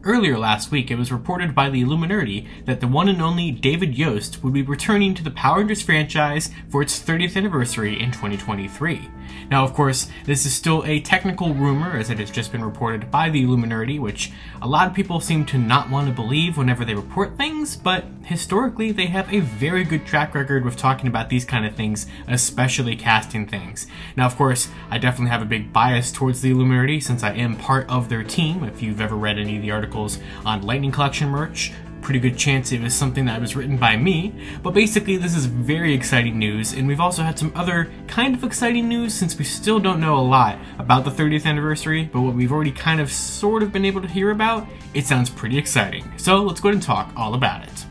Earlier last week, it was reported by the Illuminerdi that the one and only David Yost would be returning to the Power Rangers franchise for its 30th anniversary in 2023. Now, of course, this is still a technical rumor, as it has just been reported by the Illuminerdi, which a lot of people seem to not want to believe whenever they report things, but historically, they have a very good track record with talking about these kind of things, especially casting things. Now, of course, I definitely have a big bias towards the Illuminerdi since I am part of their team. If you've ever read any of the articles on Lightning Collection merch, pretty good chance it was something that was written by me. But basically, this is very exciting news, and we've also had some other kind of exciting news since we still don't know a lot about the 30th anniversary, but what we've already kind of sort of been able to hear about, it sounds pretty exciting. So let's go ahead and talk all about it.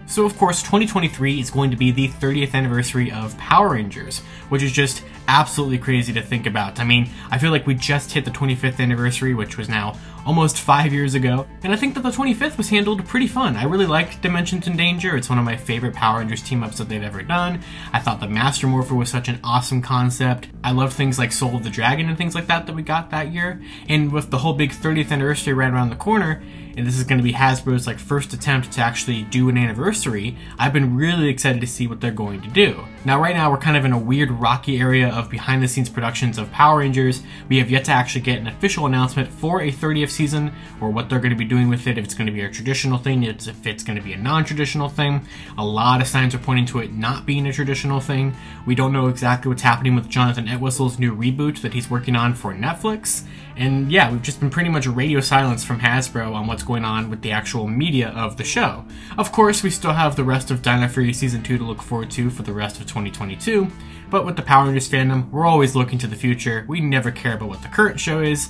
So of course, 2023 is going to be the 30th anniversary of Power Rangers, which is just absolutely crazy to think about. I mean, I feel like we just hit the 25th anniversary, which was now almost 5 years ago, and I think that the 25th was handled pretty fun. I really liked Dimensions in Danger. It's one of my favorite Power Rangers team-ups that they've ever done. I thought the Master Morpher was such an awesome concept. I love things like Soul of the Dragon and things like that we got that year, and with the whole big 30th anniversary right around the corner, and this is going to be Hasbro's first attempt to actually do an anniversary, I've been really excited to see what they're going to do. Now right now we're kind of in a weird rocky area of behind the scenes productions of Power Rangers. We have yet to actually get an official announcement for a 30th season, or what they're going to be doing with it, if it's going to be a traditional thing, if it's going to be a non-traditional thing. A lot of signs are pointing to it not being a traditional thing. We don't know exactly what's happening with Jonathan Entwistle's new reboot that he's working on for Netflix. And yeah, we've just been pretty much radio silence from Hasbro on what's going on with the actual media of the show. Of course, we still have the rest of Dino Fury Season 2 to look forward to for the rest of 2022, but with the Power Rangers fandom, we're always looking to the future. We never care about what the current show is.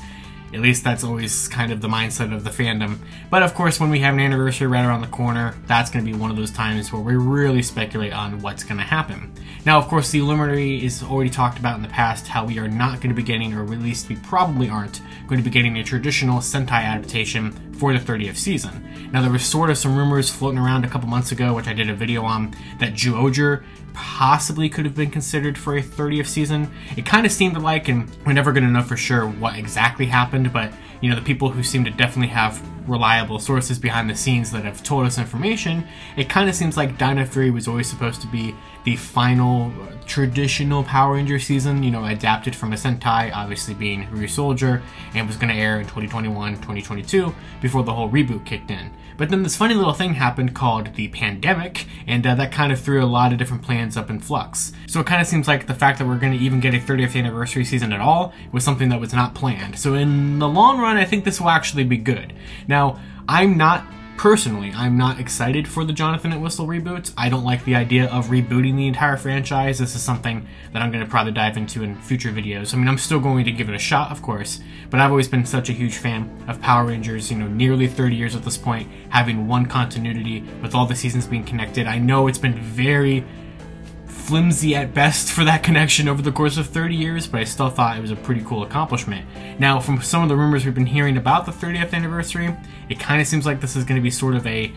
At least that's always kind of the mindset of the fandom. But of course, when we have an anniversary right around the corner, that's going to be one of those times where we really speculate on what's going to happen. Now, of course, the Illuminati is already talked about in the past how we are not going to be getting, or at least we probably aren't, going to be getting a traditional Sentai adaptation for the 30th season. Now, there was sort of some rumors floating around a couple months ago, which I did a video on, that Zyuohger possibly could have been considered for a 30th season. It kind of seemed like, and we're never going to know for sure what exactly happened, but you know, the people who seem to definitely have reliable sources behind the scenes that have told us information, it kind of seems like Dino Fury was always supposed to be the final traditional Power Ranger season, you know, adapted from a Sentai, obviously being Ryusoulger, and was going to air in 2021, 2022, before the whole reboot kicked in. But then this funny little thing happened called the pandemic, and that kind of threw a lot of different plans up in flux. So it kind of seems like the fact that we're going to even get a 30th anniversary season at all was something that was not planned. So in the long run, I think this will actually be good. Now, I'm not excited for the Jonathan Entwistle reboots. I don't like the idea of rebooting the entire franchise. This is something that I'm going to probably dive into in future videos. I mean, I'm still going to give it a shot, of course, but I've always been such a huge fan of Power Rangers, you know, nearly 30 years at this point, having one continuity with all the seasons being connected. I know it's been very flimsy at best for that connection over the course of 30 years, but I still thought it was a pretty cool accomplishment. Now, from some of the rumors we've been hearing about the 30th anniversary, it kind of seems like this is going to be sort of a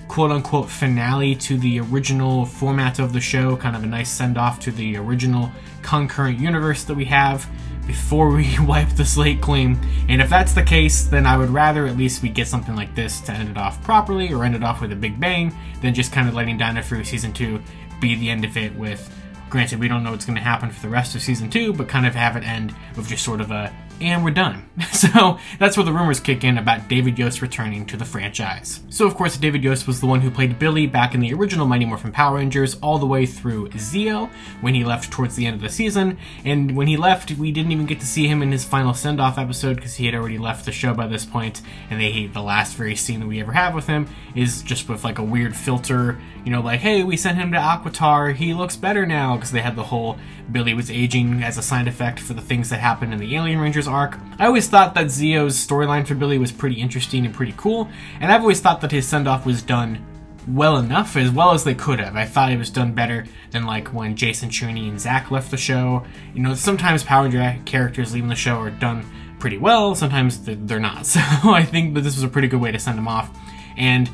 quote-unquote finale to the original format of the show, kind of a nice send-off to the original concurrent universe that we have before we wipe the slate clean. And if that's the case, then I would rather at least we get something like this to end it off properly, or end it off with a big bang, than just kind of letting Dino Fury Season 2 be the end of it with, granted, we don't know what's going to happen for the rest of Season 2, but kind of have it end with just sort of a, and we're done. So that's where the rumors kick in about David Yost returning to the franchise. So of course, David Yost was the one who played Billy back in the original Mighty Morphin Power Rangers all the way through Zeo when he left towards the end of the season. And when he left, we didn't even get to see him in his final send-off episode because he had already left the show by this point. And the last very scene that we ever have with him is just with like a weird filter, you know, like, hey, we sent him to Aquitar, he looks better now, because they had the whole Billy was aging as a side effect for the things that happened in the Alien Rangers arc. I always thought that Zeo's storyline for Billy was pretty interesting and pretty cool, and I've always thought that his send-off was done well enough, as well as they could have. I thought it was done better than like when Jason Chuney and Zach left the show. You know, sometimes Power Ranger characters leaving the show are done pretty well, sometimes they're not. So I think that this was a pretty good way to send him off. And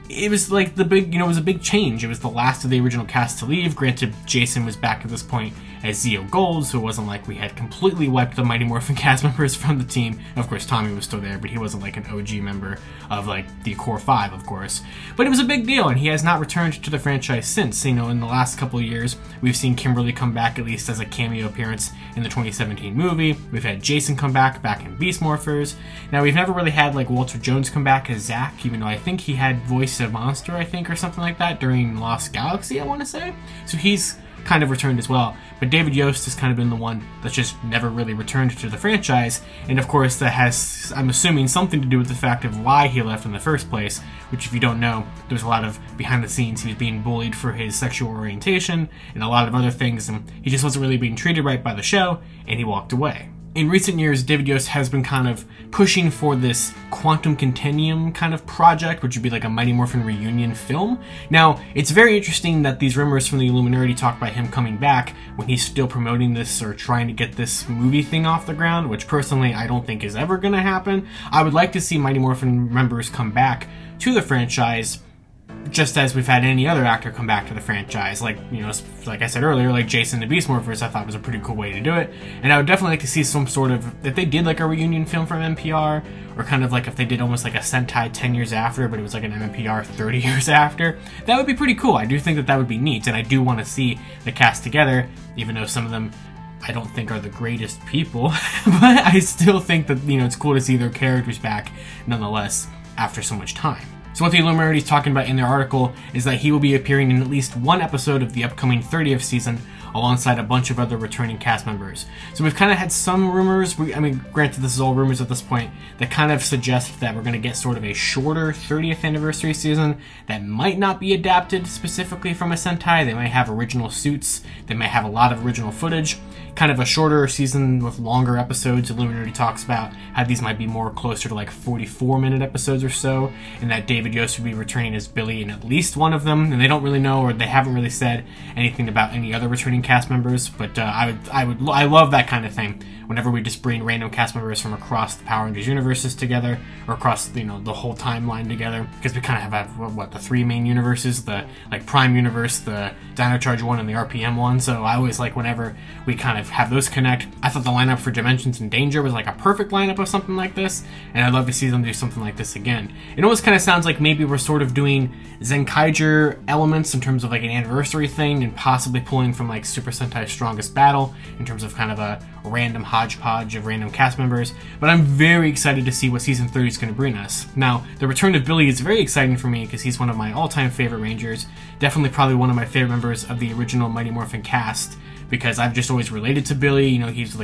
it was like the big, it was a big change. It was the last of the original cast to leave. Granted, Jason was back at this point as Zeo Gold, so it wasn't like we had completely wiped the Mighty Morphin cast members from the team. Of course, Tommy was still there, but he wasn't like an OG member of like the core 5, of course. But it was a big deal, and he has not returned to the franchise since. In the last couple of years, we've seen Kimberly come back at least as a cameo appearance in the 2017 movie. We've had Jason come back in Beast Morphers. Now, we've never really had like Walter Jones come back as Zack, even though I think he had voiced a monster, I think, or something like that during Lost Galaxy, I want to say. So he's kind of returned as well, but David Yost has kind of been the one that's just never really returned to the franchise, and of course that has, I'm assuming, something to do with the fact of why he left in the first place, which, if you don't know, there's a lot of behind the scenes. He was being bullied for his sexual orientation and a lot of other things, and he just wasn't really being treated right by the show, and he walked away. In recent years, David Yost has been kind of pushing for this Quantum Continuum kind of project, which would be like a Mighty Morphin reunion film. Now, it's very interesting that these rumors from the Illuminerdi talk about him coming back when he's still promoting this or trying to get this movie thing off the ground, which personally I don't think is ever going to happen. I would like to see Mighty Morphin members come back to the franchise, just as we've had any other actor come back to the franchise. Like, like I said earlier, like Jason the Beast Morphers, I thought was a pretty cool way to do it. And I would definitely like to see some sort of, if they did like a reunion film from MMPR, or kind of like if they did almost like a Sentai 10 years after, but it was like an MMPR 30 years after, that would be pretty cool. I do think that that would be neat, and I do want to see the cast together, even though some of them I don't think are the greatest people, but I still think that, it's cool to see their characters back nonetheless after so much time. So what the Illuminerdi is talking about in their article is that he will be appearing in at least one episode of the upcoming 30th season alongside a bunch of other returning cast members. So we've kind of had some rumors, granted this is all rumors at this point, that kind of suggest that we're going to get sort of a shorter 30th anniversary season that might not be adapted specifically from a Sentai. They might have original suits, they might have a lot of original footage, kind of a shorter season with longer episodes. Illuminerdi talks about how these might be more closer to like 44-minute episodes or so, and that David Yost would be returning as Billy in at least one of them, and they don't really know, or they haven't really said anything about any other returning cast members, but I love that kind of thing. Whenever we just bring random cast members from across the Power Rangers universes together, or across the whole timeline together, because we kind of have the 3 main universes, the like Prime universe, the Dino Charge one, and the RPM one. So I always like whenever we kind of have those connect. I thought the lineup for Dimensions in Danger was like a perfect lineup of something like this, and I'd love to see them do something like this again. It almost kind of sounds like maybe we're sort of doing Zenkaiger elements in terms of like an anniversary thing, and possibly pulling from like Super Sentai Strongest Battle in terms of kind of a random hodgepodge of random cast members. But I'm very excited to see what season 30 is going to bring us. Now, the return of Billy is very exciting for me because he's one of my all-time favorite Rangers. Definitely probably one of my favorite members of the original Mighty Morphin cast, because I've just always related to Billy. He's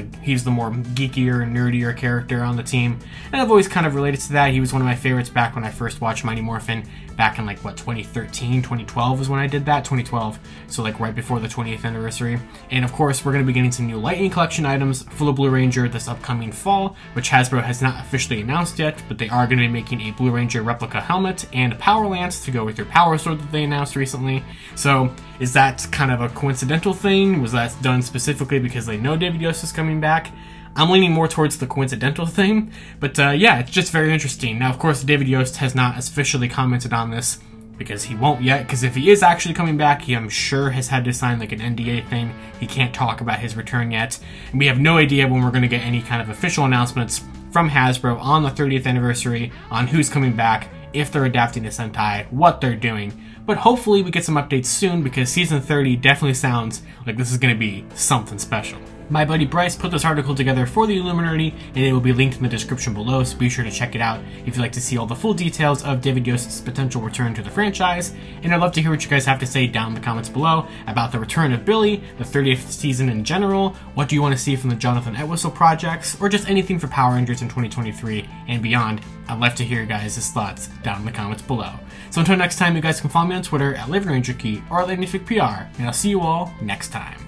the more geekier and nerdier character on the team, and I've always kind of related to that. He was one of my favorites back when I first watched Mighty Morphin back in 2013, 2012 was when I did that, 2012, so like right before the 20th anniversary. And of course, we're going to be getting some new Lightning Collection items for the Blue Ranger this upcoming fall, which Hasbro has not officially announced yet, but they are going to be making a Blue Ranger replica helmet and a Power Lance to go with their Power Sword that they announced recently. So is that kind of a coincidental thing? Was that done specifically because they know David Yost is coming back? I'm leaning more towards the coincidental thing, but yeah, it's just very interesting. Now, of course, David Yost has not officially commented on this, because he won't yet, because if he is actually coming back, he, I'm sure, has had to sign like an NDA thing. He can't talk about his return yet, and we have no idea when we're going to get any kind of official announcements from Hasbro on the 30th anniversary on who's coming back, if they're adapting to Sentai, what they're doing. But hopefully we get some updates soon, because season 30 definitely sounds like this is going to be something special. My buddy Bryce put this article together for the Illuminerdi, and it will be linked in the description below, so be sure to check it out if you'd like to see all the full details of David Yost's potential return to the franchise. And I'd love to hear what you guys have to say down in the comments below about the return of Billy, the 30th season in general, what do you want to see from the Jonathan Entwistle projects, or just anything for Power Rangers in 2023 and beyond. I'd love to hear your guys' thoughts down in the comments below. So until next time, you guys can follow me on Twitter at LavenRangerKey or at LavenRangerPR, and I'll see you all next time.